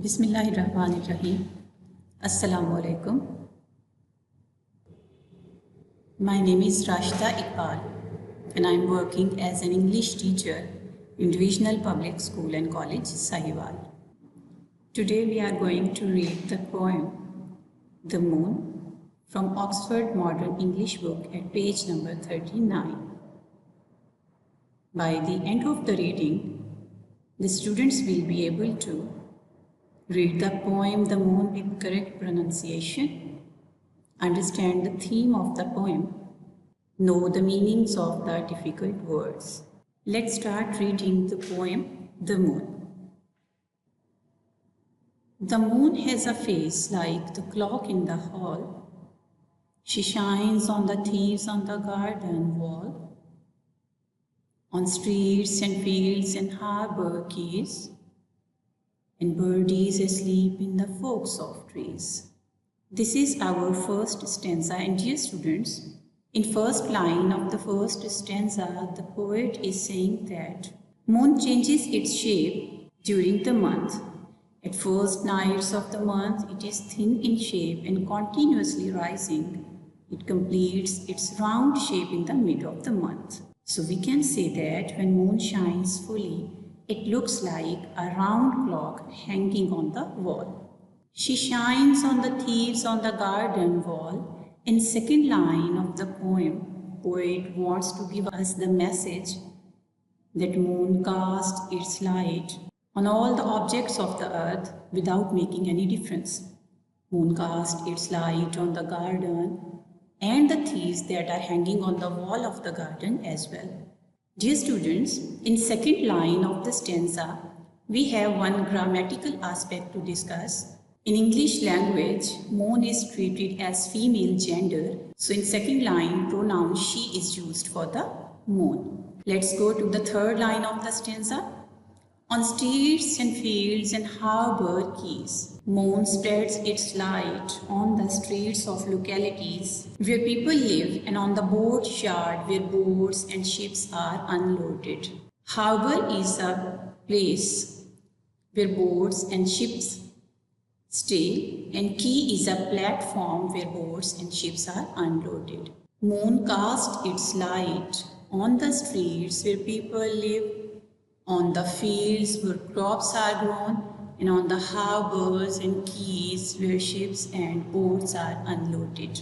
Bismillahirrahmanirrahim. Assalamu alaikum. My name is Rashida Iqbal and I am working as an English teacher in Divisional Public School and College, Sahiwal. Today we are going to read the poem The Moon from Oxford Modern English Book at page number 39. By the end of the reading, the students will be able to read the poem The Moon with correct pronunciation, understand the theme of the poem, know the meanings of the difficult words. Let's start reading the poem The Moon. The moon has a face like the clock in the hall. She shines on the thieves on the garden wall, on streets and fields and harbor quays, and birdies asleep in the forks of trees. This is our first stanza, and dear students, in first line of the first stanza, the poet is saying that moon changes its shape during the month. At first nights of the month, it is thin in shape and continuously rising. It completes its round shape in the middle of the month. So we can say that when moon shines fully, it looks like a round clock hanging on the wall. She shines on the thieves on the garden wall. In second line of the poem, poet wants to give us the message that moon casts its light on all the objects of the earth without making any difference. Moon casts its light on the garden and the thieves that are hanging on the wall of the garden as well. Dear students, in second line of the stanza, we have one grammatical aspect to discuss. In English language, moon is treated as female gender. So in second line, pronoun she is used for the moon. Let's go to the third line of the stanza. On streets and fields and harbor quays, moon spreads its light on the streets of localities where people live and on the boat yard where boats and ships are unloaded. Harbor is a place where boats and ships stay, and quay is a platform where boats and ships are unloaded. Moon casts its light on the streets where people live, on the fields where crops are grown, and on the harbors and quays where ships and boats are unloaded.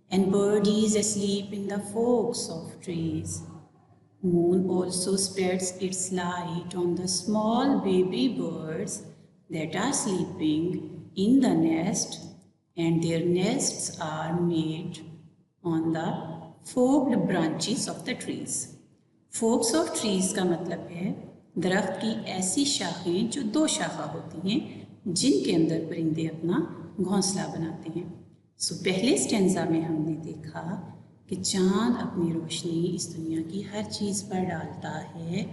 And birdies asleep in the forks of trees. Moon also spreads its light on the small baby birds that are sleeping in the nest, and their nests are made on the forked branches of the trees. Forks of trees का मतलब है दरख्त की ऐसी शाखें जो दो शाखा होती हैं जिनके अंदर परिंदे अपना घोंसला बनाते हैं। सो पहले स्टेंजा में हमने देखा कि चाँद अपनी रोशनी इस दुनिया की हर चीज़ पर डालता है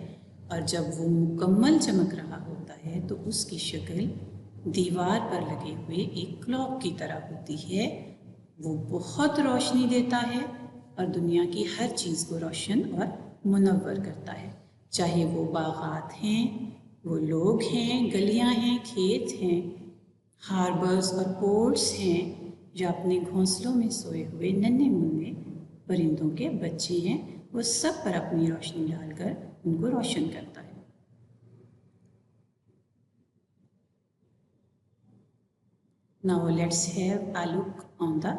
और जब वो मुकम्मल चमक रहा होता है तो उसकी शक्ल दीवार पर लगे हुए एक क्लॉक की तरह होती है। वो बहुत रोशनी देता है और दुनिया की हर चीज़ को रोशन और मुनव्वर करता है, चाहे वो बागात हैं, वो लोग हैं, गलियां हैं, खेत हैं, हार्बर्स और पोर्ट्स हैं जो अपने घोंसलों में सोए हुए नन्हे मुन्ने परिंदों के बच्चे हैं, वो सब पर अपनी रोशनी डालकर उनको रोशन करता है। Now let's have a look on the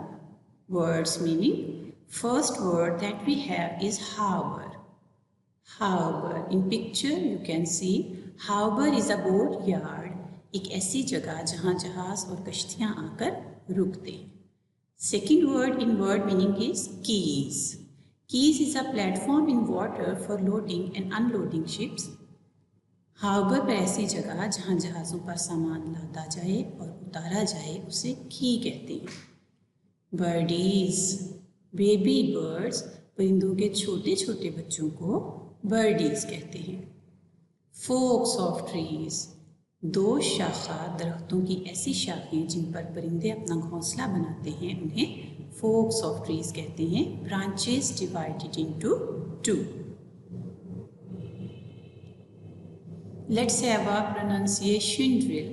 words meaning. First word that we have is harbor. Harbor. In picture you can see harbor is a boat yard, एक ऐसी जगह जहाँ जहाज और कश्तियाँ आकर रुकते हैं। Second word in word meaning is quays. Quays is a platform in water for loading and unloading ships. Harbour पर ऐसी जगह जहाँ जहाज़ों पर सामान लादा जाए और उतारा जाए उसे की कहते हैं। बर्डीज, बेबी बर्ड्स, परिंदों के छोटे छोटे बच्चों को बर्डीज कहते हैं। फोक्स ऑफ ट्रीज, दो शाखा दरख्तों की ऐसी शाखें जिन पर परिंदे अपना घोंसला बनाते हैं उन्हें फोक्स ऑफ ट्रीज कहते हैं। Branches divided into two. Let's have a pronunciation drill.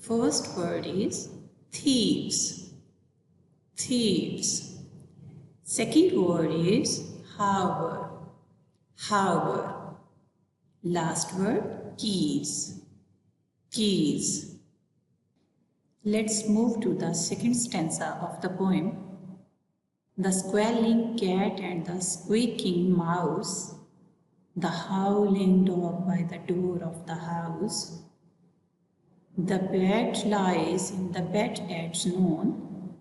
First word is thieves. Thieves. Second word is harbor. Harbor. Last word keys. Keys. Let's move to the second stanza of the poem. The squalling cat and the squeaking mouse, the howling dog by the door of the house, the bat lies in the bed at noon,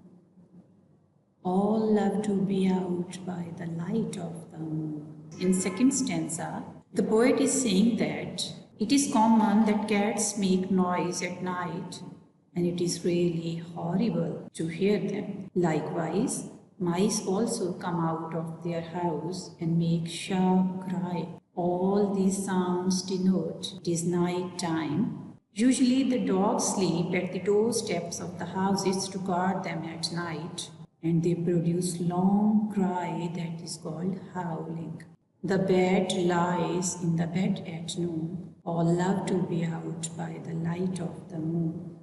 all love to be out by the light of the moon. In second stanza, the poet is saying that it is common that cats make noise at night, and it is really horrible to hear them. Likewise, mice also come out of their house and make sharp cry. All these sounds denote it is night time. Usually the dogs sleep at the doorsteps of the houses to guard them at night, and they produce long cry that is called howling. The bat lies in the bed at noon, all love to be out by the light of the moon.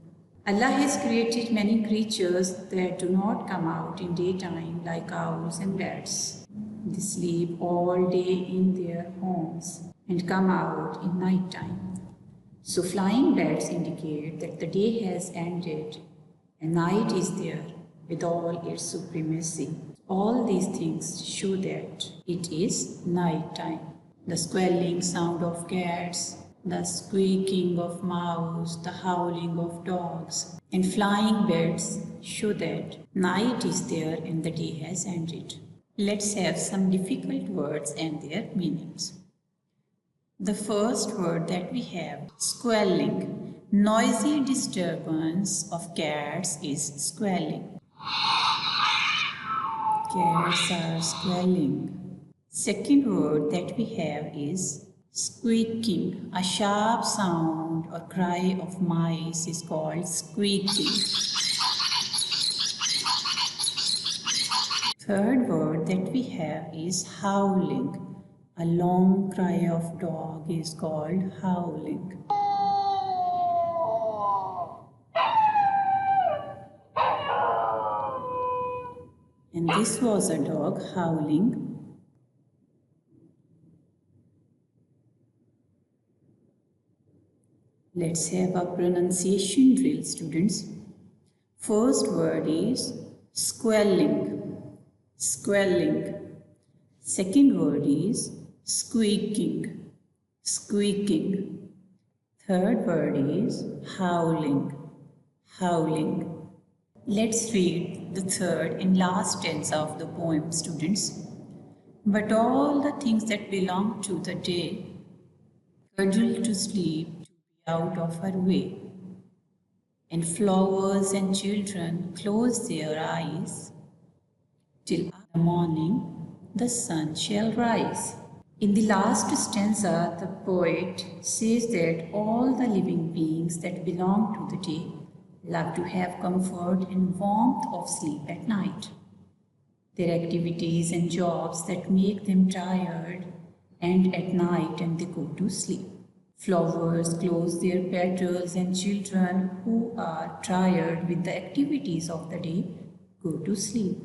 Allah has created many creatures that do not come out in daytime, like owls and bats. They sleep all day in their homes and come out in night time. So flying bats indicate that the day has ended and night is there with all its supremacy. All these things show that it is night time. The squalling sound of cats, the squeaking of mouse, the howling of dogs, and flying birds show that night is there and the day has ended. Let's have some difficult words and their meanings. The first word that we have, squalling. Noisy disturbance of cats is squalling. Cats are squalling. Second word that we have is squeaking. A sharp sound or cry of mice is called squeaking. Third word that we have is howling. A long cry of dog is called howling. And this was a dog howling. Let's have a pronunciation drill, students. First word is squalling. Squalling. Second word is squeaking. Squeaking. Third word is howling. Howling. Let's read the third and last stanza of the poem, students. But all the things that belong to the day cuddle to sleep to be out of her way, and flowers and children close their eyes till the morning the sun shall rise. In the last stanza, the poet says that all the living beings that belong to the day love to have comfort and warmth of sleep at night. Their activities and jobs that make them tired end at night and they go to sleep. Flowers close their petals and children who are tired with the activities of the day go to sleep.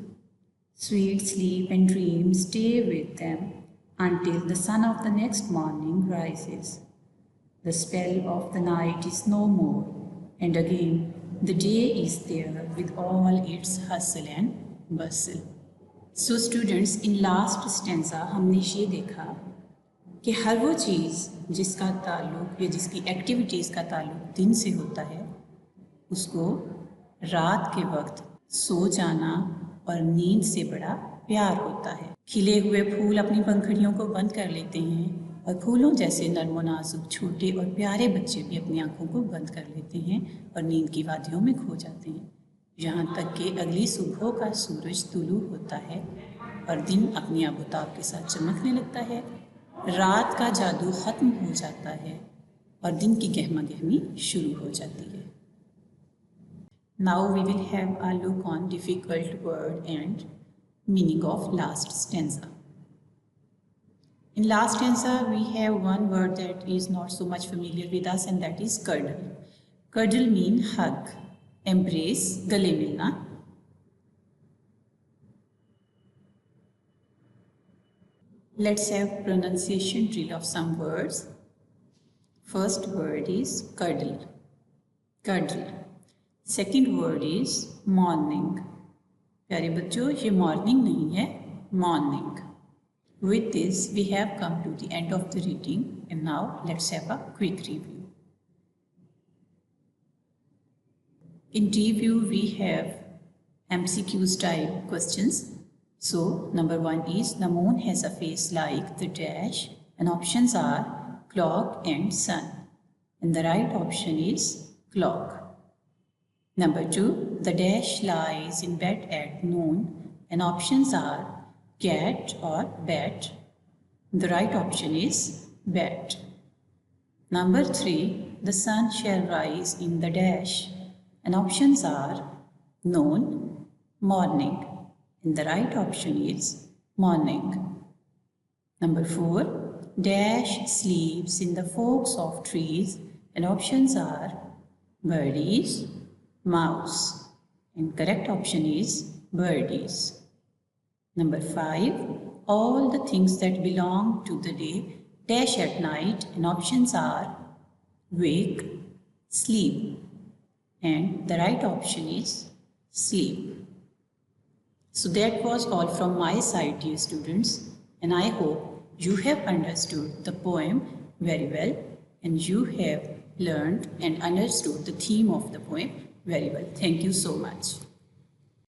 Sweet sleep and dreams stay with them until the sun of the next morning rises. The spell of the night is no more, and again the day is there with all its hustle and bustle. So students, in last stanza हमने ये देखा कि हर वो चीज़ जिसका ताल्लुक या जिसकी activities का ताल्लुक दिन से होता है उसको रात के वक्त सो जाना और नींद से बड़ा प्यार होता है। खिले हुए फूल अपनी पंखुड़ियों को बंद कर लेते हैं और फूलों जैसे नर्म व नाजुक छोटे और प्यारे बच्चे भी अपनी आंखों को बंद कर लेते हैं और नींद की वादियों में खो जाते हैं, यहाँ तक कि अगली सुबह का सूरज तुलू होता है और दिन अपनी आबोताब के साथ चमकने लगता है, रात का जादू ख़त्म हो जाता है और दिन की गहमा गहमी शुरू हो जाती है। Now we will have a look on difficult word and meaning of last stanza. In last stanza we have one word that is not so much familiar with us, and that is cuddle. Cuddle mean hug, embrace, गले मिलना. Let's have pronunciation drill of some words. First word is cuddle, cuddle. Second word is morning. प्यारे बच्चों, ये morning नहीं है, morning. With this, we have come to the end of the reading, and now let's have a quick review. In review, we have MCQ style questions. So, number 1 is the moon has a face like the dash, and options are clock and sun. And the right option is clock. Number 2, the dash lies in bed at noon, and options are cat or bat. The right option is bat. Number 3, the sun shall rise in the dash, and options are noon, morning, and the right option is morning. Number 4, dash sleeps in the forks of trees, and options are birdies, mouse, and correct option is birdies. Number 5, all the things that belong to the day dash at night, and options are wake, sleep, and the right option is sleep. So that was all from my side, dear students, and I hope you have understood the poem very well, and you have learned and understood the theme of the poem very well. Thank you so much.